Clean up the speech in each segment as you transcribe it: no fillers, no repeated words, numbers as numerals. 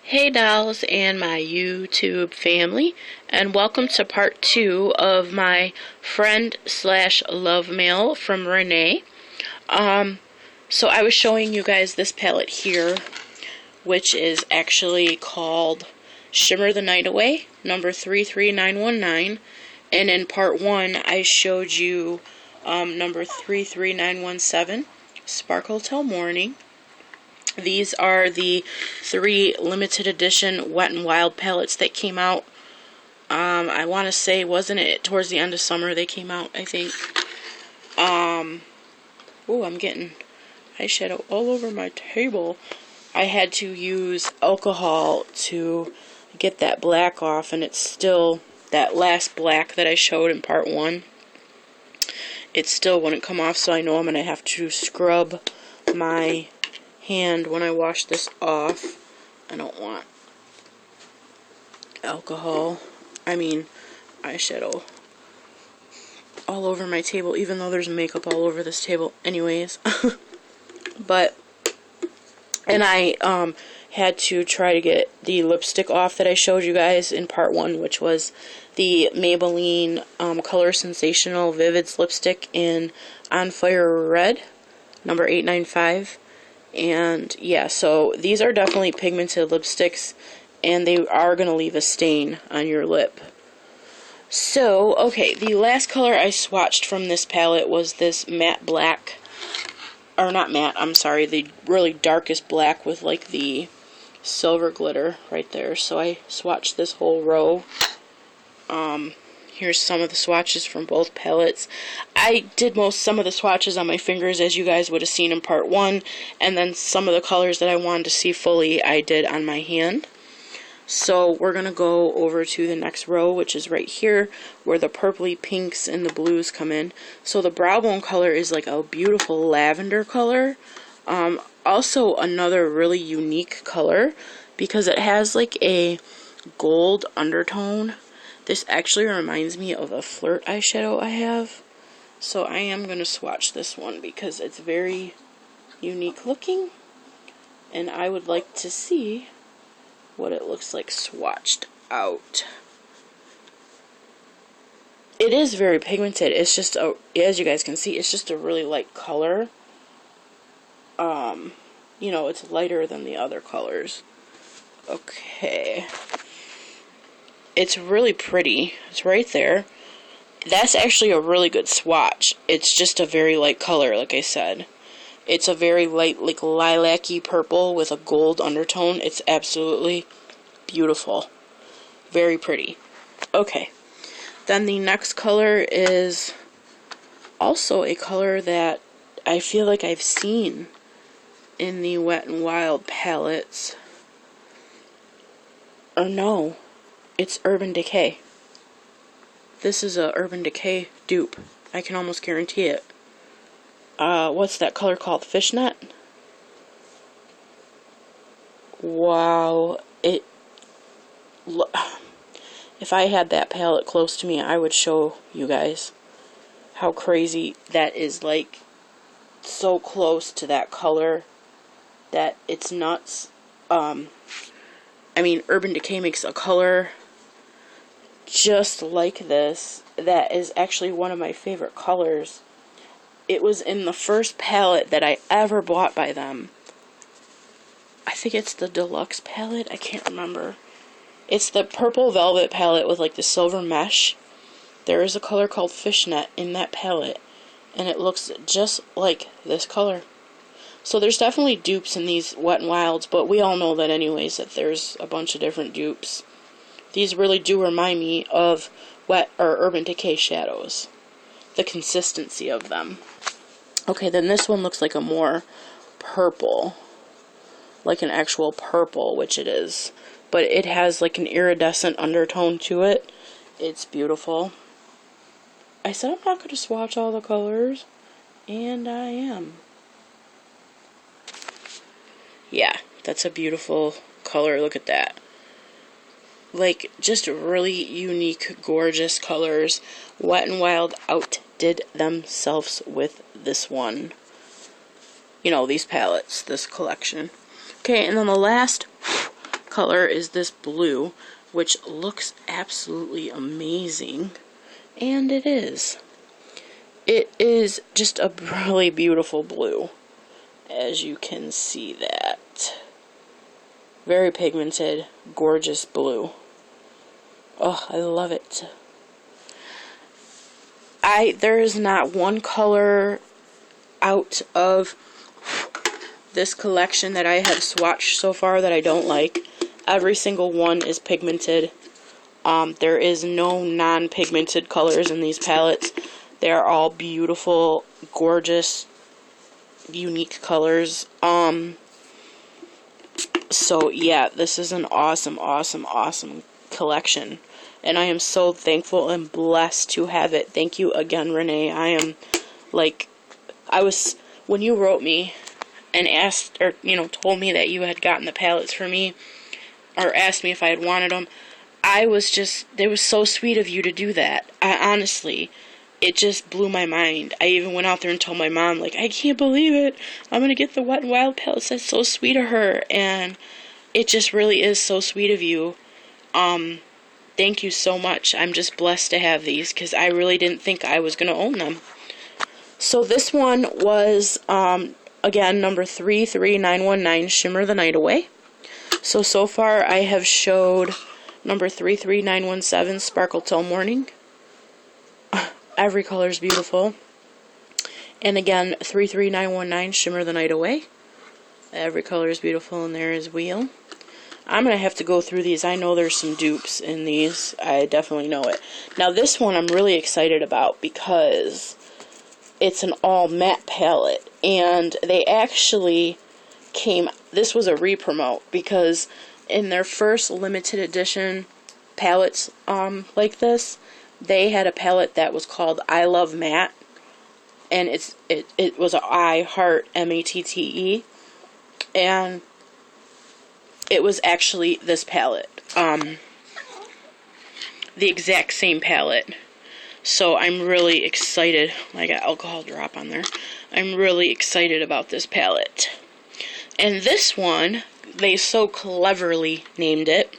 Hey dolls and my YouTube family, and welcome to part 2 of my friend slash love mail from Renee. So I was showing you guys this palette here, which is actually called Shimmer the Night Away, number 33919, and in part 1 I showed you number 33917, Sparkle Till Morning. These are the 3 limited edition Wet n Wild palettes that came out. I want to say, wasn't it towards the end of summer they came out, I think. Oh, I'm getting eyeshadow all over my table. I had to use alcohol to get that black off, and it's still that last black that I showed in part 1. It still wouldn't come off, so I know I'm going to have to scrub my hand when I wash this off. I don't want eyeshadow all over my table, even though there's makeup all over this table anyways. And I had to try to get the lipstick off that I showed you guys in part 1, which was the Maybelline Color Sensational Vivids lipstick in On Fire Red, number 895. And yeah, so these are definitely pigmented lipsticks, and they are going to leave a stain on your lip. So, okay, the last color I swatched from this palette was this matte black, or not matte, I'm sorry, the really darkest black with like the silver glitter right there. So I swatched this whole row. Here's some of the swatches from both palettes. I did some of the swatches on my fingers, as you guys would have seen in part 1, and then some of the colors that I wanted to see fully I did on my hand. So we're going to go over to the next row, which is right here, where the purpley pinks and the blues come in. So the brow bone color is like a beautiful lavender color. Also another really unique color, because it has like a gold undertone. This actually reminds me of a Flirt eyeshadow I have. So I am going to swatch this one because it's very unique looking, and I would like to see what it looks like swatched out. It is very pigmented. It's just, as you guys can see, it's just a really light color. You know, it's lighter than the other colors. Okay. It's really pretty. It's right there. That's actually a really good swatch. It's just a very light color, like I said. It's a very light, like lilac-y purple with a gold undertone. It's absolutely beautiful. Very pretty. Okay. Then the next color is also a color that I feel like I've seen in the Wet n Wild palettes. Or no. It's Urban Decay. This is a Urban Decay dupe. I can almost guarantee it. What's that color called? Fishnet? Wow. If I had that palette close to me, I would show you guys how crazy that is. Like, so close to that color that it's nuts. Urban Decay makes a color just like this that is actually one of my favorite colors. It was in the first palette that I ever bought by them. I think it's the deluxe palette. I can't remember. It's the purple velvet palette with like the silver mesh. There is a color called Fishnet in that palette, and it looks just like this color. So there's definitely dupes in these Wet n Wilds, but we all know that anyways, that there's a bunch of different dupes. These really do remind me of Urban Decay shadows. The consistency of them. Okay, then this one looks like a more purple. Like an actual purple, which it is. But it has like an iridescent undertone to it. It's beautiful. I said I'm not going to swatch all the colors, and I am. Yeah, that's a beautiful color. Look at that. Like, just really unique, gorgeous colors. Wet n Wild outdid themselves with this one. You know, these palettes, this collection. Okay, and then the last color is this blue, which looks absolutely amazing. And it is. It is just a really beautiful blue, as you can see that. Very pigmented, gorgeous blue. Oh, I love it. There is not one color out of this collection that I have swatched so far that I don't like. Every single one is pigmented. There is no non-pigmented colors in these palettes. They are all beautiful, gorgeous, unique colors. So yeah, this is an awesome, awesome, awesome collection. And I am so thankful and blessed to have it. Thank you again, Renee. I am, like, when you wrote me and asked, or, you know, told me that you had gotten the palettes for me, or asked me if I had wanted them, it was so sweet of you to do that. Honestly, it just blew my mind. I even went out there and told my mom, like, I can't believe it. I'm going to get the Wet n Wild palettes. That's so sweet of her. And it just really is so sweet of you. Thank you so much. I'm just blessed to have these, because I really didn't think I was going to own them. So this one was, again, number 33919, Shimmer the Night Away. So far I have showed number 33917, Sparkle Till Morning. Every color is beautiful. And again, 33919, Shimmer the Night Away. Every color is beautiful, and there is Wheel. I'm going to have to go through these. I know there's some dupes in these. I definitely know it. Now this one I'm really excited about because it's an all matte palette. And they actually this was a re-promote, because in their first limited edition palettes like this, they had a palette that was called I Love Matte, and it was a I Heart MATTE, and it was actually this palette, the exact same palette. So I'm really excited. I got alcohol drop on there. I'm really excited about this palette. And this one, they so cleverly named it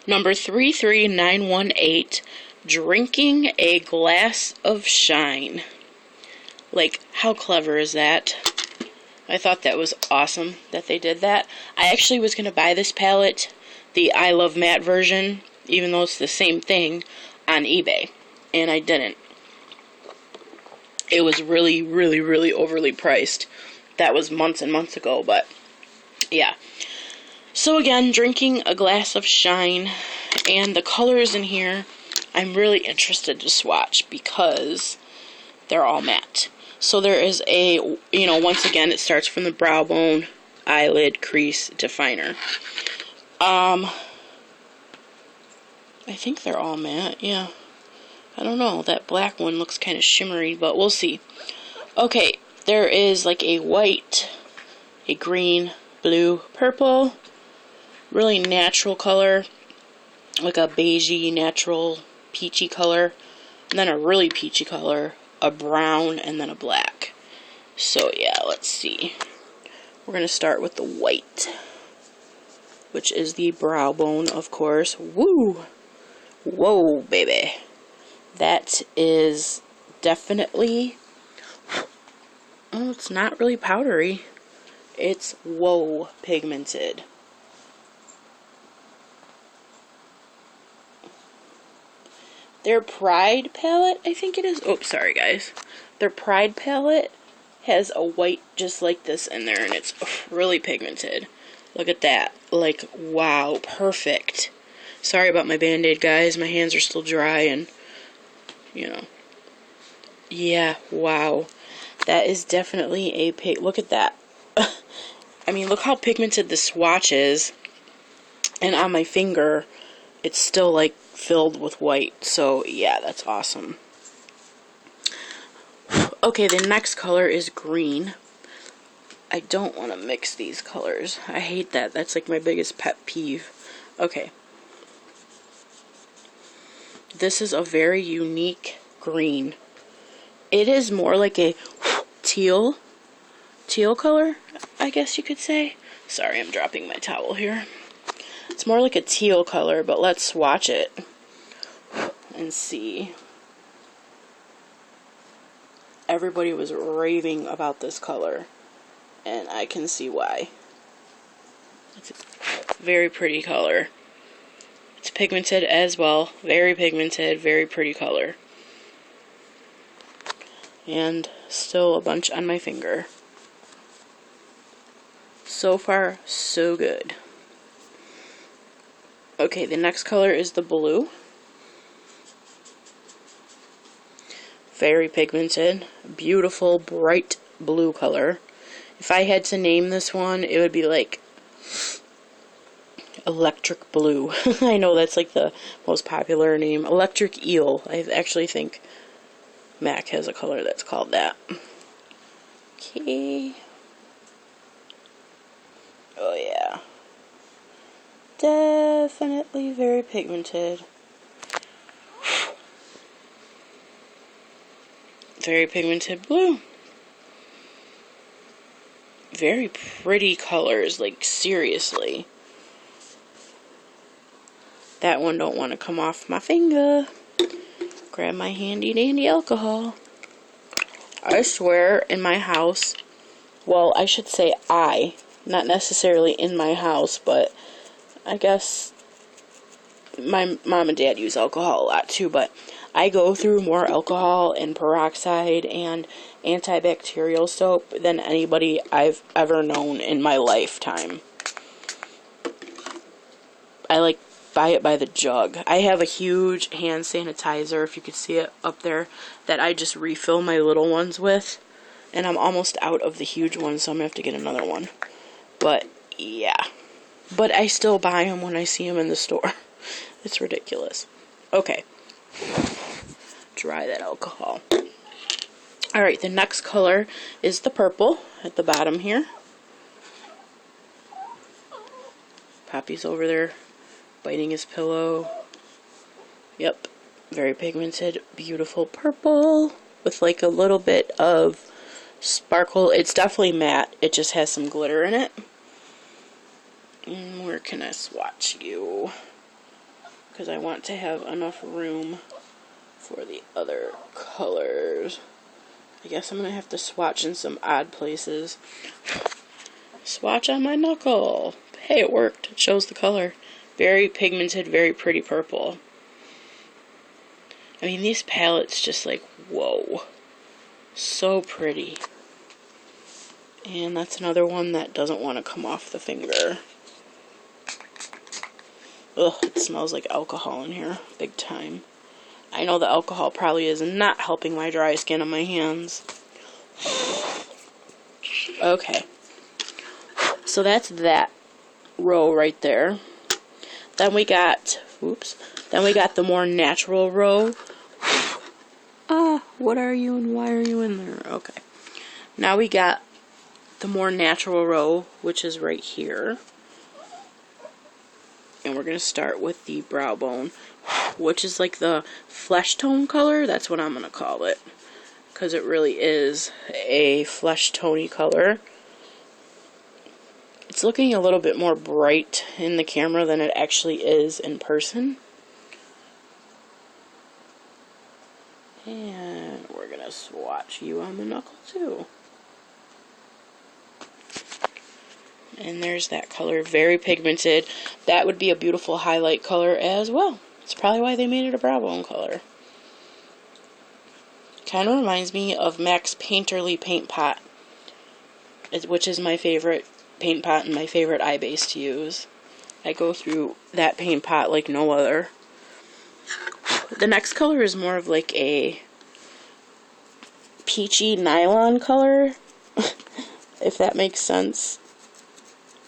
number 33918, Drinking a Glass of Shine. Like, how clever is that? I thought that was awesome that they did that. I actually was going to buy this palette, the I Love Matte version, even though it's the same thing, on eBay. And I didn't. It was really, really, really overly priced. That was months and months ago, but yeah. So again, Drinking a Glass of Shine. And the colors in here, I'm really interested to swatch because they're all matte. So there is a, you know, once again, it starts from the brow bone, eyelid, crease, definer. I think they're all matte, yeah. I don't know, that black one looks kind of shimmery, but we'll see. Okay, there is like a white, a green, blue, purple, really natural color, like a beigey, natural, peachy color, and then a really peachy color, a brown, and then a black. So yeah, let's see. We're going to start with the white, which is the brow bone, of course. Woo! Whoa, baby. That is definitely, oh, it's not really powdery. It's whoa pigmented. Their Pride palette, I think it is. Oh, sorry guys. Their Pride palette has a white just like this in there, and it's really pigmented. Look at that. Like, wow, perfect. Sorry about my Band-Aid, guys. My hands are still dry, and, you know. Yeah, wow. That is definitely a pig. Look at that. I mean, look how pigmented the swatch is. And on my finger, it's still, like, filled with white. So, yeah, that's awesome. Okay, the next color is green. I don't want to mix these colors. I hate that. That's, like, my biggest pet peeve. Okay. This is a very unique green. It is more like a teal color, I guess you could say. Sorry, I'm dropping my towel here. It's more like a teal color, but let's swatch it and see. Everybody was raving about this color, and I can see why. It's a very pretty color. It's pigmented as well. Very pigmented, very pretty color. And still a bunch on my finger. So far, so good. Okay, the next color is the blue. Very pigmented. Beautiful, bright blue color. If I had to name this one, it would be like electric blue. I know that's like the most popular name. Electric eel. I actually think MAC has a color that's called that. Okay. Oh yeah. Definitely very pigmented. Very pigmented blue. Very pretty colors, like seriously. That one don't want to come off my finger. Grab my handy dandy alcohol. I swear in my house, well, I should say not necessarily in my house, but I guess my mom and dad use alcohol a lot too, but I go through more alcohol and peroxide and antibacterial soap than anybody I've ever known in my lifetime. I like buy it by the jug. I have a huge hand sanitizer, if you could see it up there, that I just refill my little ones with, and I'm almost out of the huge ones, so I'm gonna have to get another one. But yeah, but I still buy them when I see them in the store. It's ridiculous. Okay, dry that alcohol. Alright, the next color is the purple at the bottom here. Poppy's over there biting his pillow. Yep, very pigmented, beautiful purple with like a little bit of sparkle. It's definitely matte, it just has some glitter in it. And where can I swatch you? Because I want to have enough room for the other colors. I guess I'm going to have to swatch in some odd places. Swatch on my knuckle. Hey, it worked. It shows the color. Very pigmented, very pretty purple. I mean, these palettes just like, whoa. So pretty. And that's another one that doesn't want to come off the finger. Ugh, it smells like alcohol in here. Big time. I know the alcohol probably is not helping my dry skin on my hands. Okay. So that's that row right there. Then we got, then we got the more natural row. What are you and why are you in there? Okay. Now we got the more natural row, which is right here. And we're going to start with the brow bone, which is like the flesh tone color. That's what I'm going to call it, because it really is a flesh tony color. It's looking a little bit more bright in the camera than it actually is in person. And we're going to swatch you on the knuckle too. And there's that color, very pigmented. That would be a beautiful highlight color as well. It's probably why they made it a brow bone color. Kind of reminds me of MAC's Painterly paint pot, which is my favorite paint pot and my favorite eye base to use. I go through that paint pot like no other. The next color is more of like a peachy nylon color, if that makes sense.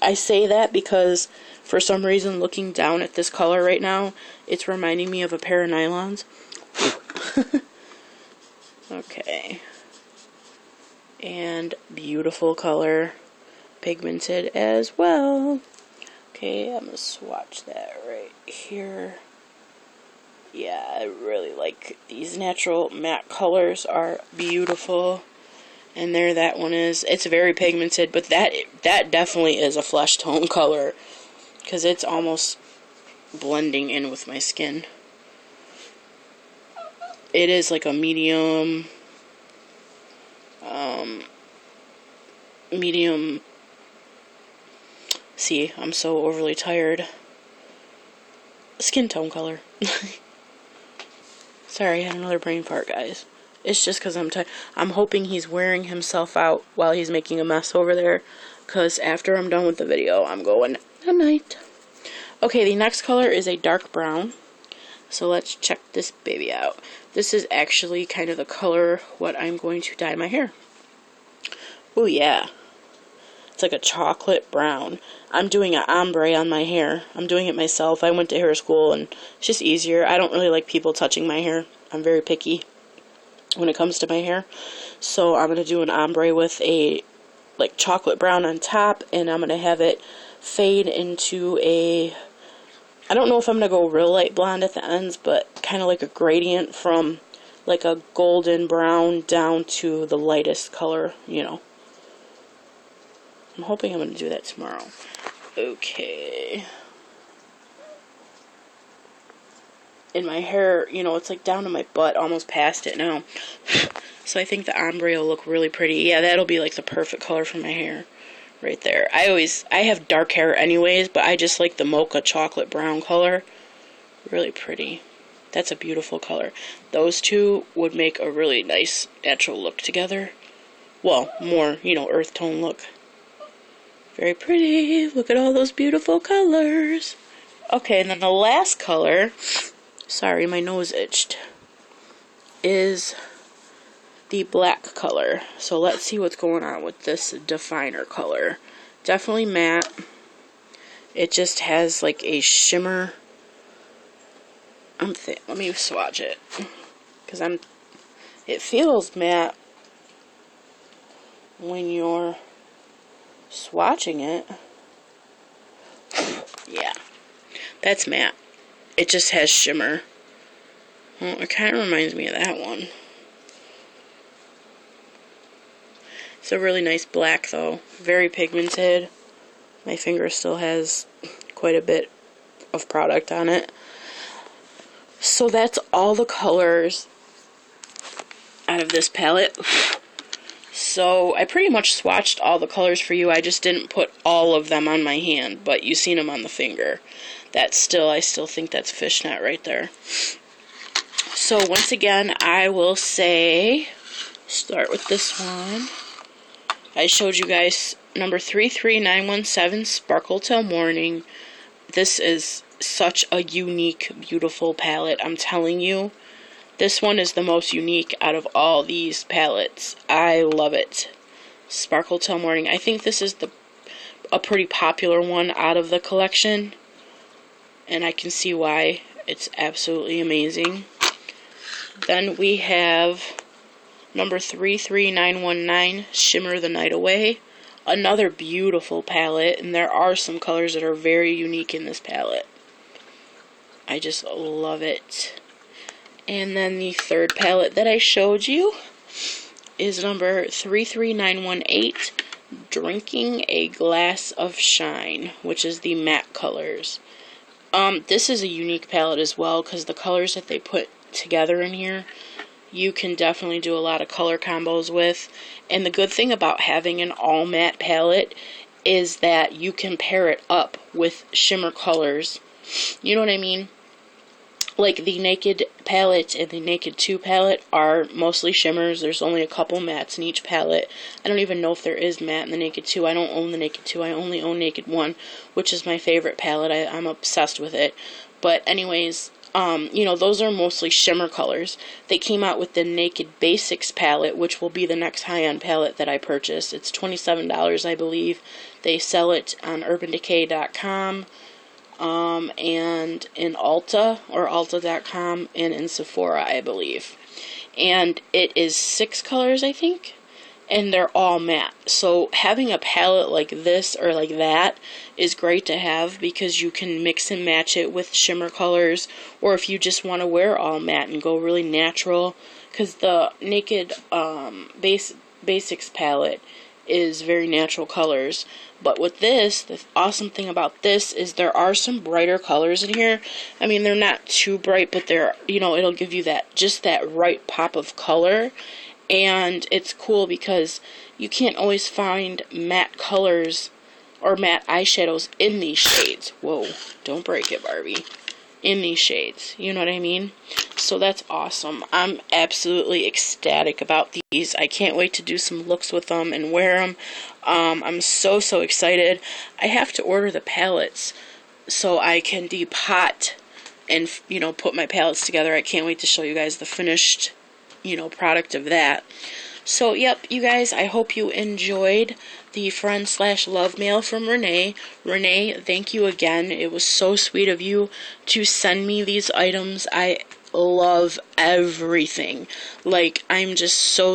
I say that because for some reason looking down at this color right now, it's reminding me of a pair of nylons. Okay. And beautiful color, pigmented as well. Okay, I'm going to swatch that right here. Yeah, I really like these natural matte colors, are beautiful. And there that one is. It's very pigmented, but that definitely is a flesh tone color. because it's almost blending in with my skin. It is like a medium, see, I'm so overly tired, skin tone color. Sorry, I had another brain fart, guys. It's just because I'm tired. I'm hoping he's wearing himself out while he's making a mess over there, because after I'm done with the video, I'm going night. Okay, the next color is a dark brown. So let's check this baby out. This is actually kind of the color what I'm going to dye my hair. Oh yeah. It's like a chocolate brown. I'm doing an ombre on my hair. I'm doing it myself. I went to hair school and it's just easier. I don't really like people touching my hair. I'm very picky when it comes to my hair. So I'm going to do an ombre with a like chocolate brown on top, and I'm going to have it fade into a, I don't know if I'm going to go real light blonde at the ends, but kind of like a gradient from like a golden brown down to the lightest color, you know. I'm hoping I'm going to do that tomorrow. Okay. And my hair, you know, it's like down to my butt, almost past it now. So I think the ombre will look really pretty. Yeah, that'll be like the perfect color for my hair. Right there. I have dark hair anyways, but I just like the mocha chocolate brown color. Really pretty. That's a beautiful color. Those two would make a really nice natural look together. Well, more, you know, earth tone look. Very pretty. Look at all those beautiful colors. Okay, and then the last color, sorry, my nose itched, is the black color. So let's see what's going on with this definer color. Definitely matte. It just has like a shimmer. Let me swatch it, because it feels matte when you're swatching it. Yeah, that's matte. It just has shimmer. Well, it kind of reminds me of that one. It's a really nice black though, very pigmented. My finger still has quite a bit of product on it. So that's all the colors out of this palette. So I pretty much swatched all the colors for you. I just didn't put all of them on my hand, but you've seen them on the finger. I still think that's fishnet right there. So once again, I will say, start with this one. I showed you guys number 33917, Sparkle Till Morning. This is such a unique, beautiful palette. I'm telling you, this one is the most unique out of all these palettes. I love it. Sparkle Till Morning. I think this is a pretty popular one out of the collection, and I can see why. It's absolutely amazing. Then we have number 33919, Shimmer the Night Away. Another beautiful palette, and there are some colors that are very unique in this palette. I just love it. And then the third palette that I showed you is number 33918, Drinking a Glass of Shine, which is the matte colors. This is a unique palette as well, because the colors that they put together in here, you can definitely do a lot of color combos with. And the good thing about having an all matte palette is that you can pair it up with shimmer colors. You know what I mean? Like the Naked palette and the Naked 2 palette are mostly shimmers. There's only a couple mattes in each palette. I don't even know if there is matte in the Naked 2. I don't own the Naked 2. I only own Naked 1, which is my favorite palette. I'm obsessed with it. But anyways, you know, those are mostly shimmer colors. They came out with the Naked Basics palette, which will be the next high-end palette that I purchased. It's $27, I believe. They sell it on UrbanDecay.com. And in Ulta, or Ulta.com, and in Sephora, I believe. And it is 6 colors, I think, and they're all matte. So having a palette like this or like that is great to have, because you can mix and match it with shimmer colors, or if you just want to wear all matte and go really natural, because the Naked Basics palette is very natural colors. But with this, the awesome thing about this is there are some brighter colors in here. I mean, they're not too bright, but they're, you know, it'll give you that, just that right pop of color. And it's cool because you can't always find matte colors or matte eyeshadows in these shades. Whoa, don't break it, Barbie. In these shades, you know what I mean? So that's awesome. I'm absolutely ecstatic about these. I can't wait to do some looks with them and wear them. I'm so excited. I have to order the palettes so I can depot and, you know, put my palettes together. I can't wait to show you guys the finished, you know, product of that. So, yep, you guys, I hope you enjoyed the friend/love mail from Renee. Renee, thank you again. It was so sweet of you to send me these items. I love everything. Like, I'm just so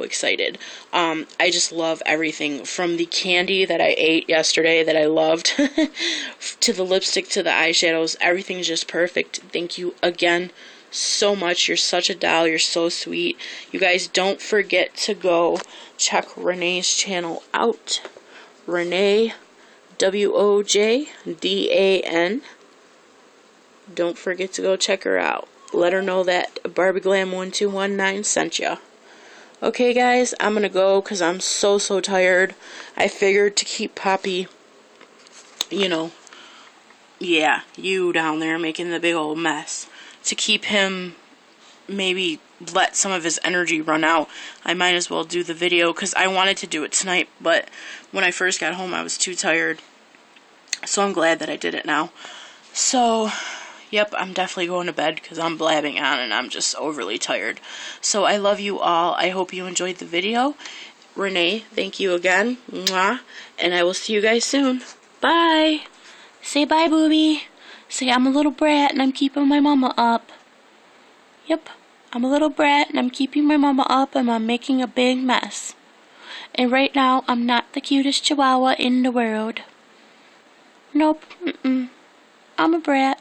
excited. I just love everything, from the candy that I ate yesterday that I loved to the lipstick to the eyeshadows. Everything's just perfect. Thank you again so much. You're such a doll. You're so sweet. You guys, don't forget to go check Renee's channel out. Renee Wojdan. Don't forget to go check her out. Let her know that Barbie Glam 1219 sent ya. Okay, guys, I'm gonna go because I'm so tired. I figured to keep Poppy, you know, yeah, you down there making the big old mess, to keep him, maybe let some of his energy run out, I might as well do the video, because I wanted to do it tonight, but when I first got home I was too tired, so I'm glad that I did it now. So, yep, I'm definitely going to bed because I'm blabbing on and I'm just overly tired. So I love you all. I hope you enjoyed the video. Renee, thank you again. Mwah. And I will see you guys soon. Bye. Say bye, booby. Say I'm a little brat and I'm keeping my mama up. Yep, I'm a little brat and I'm keeping my mama up and I'm making a big mess. And right now, I'm not the cutest chihuahua in the world. Nope, I'm a brat.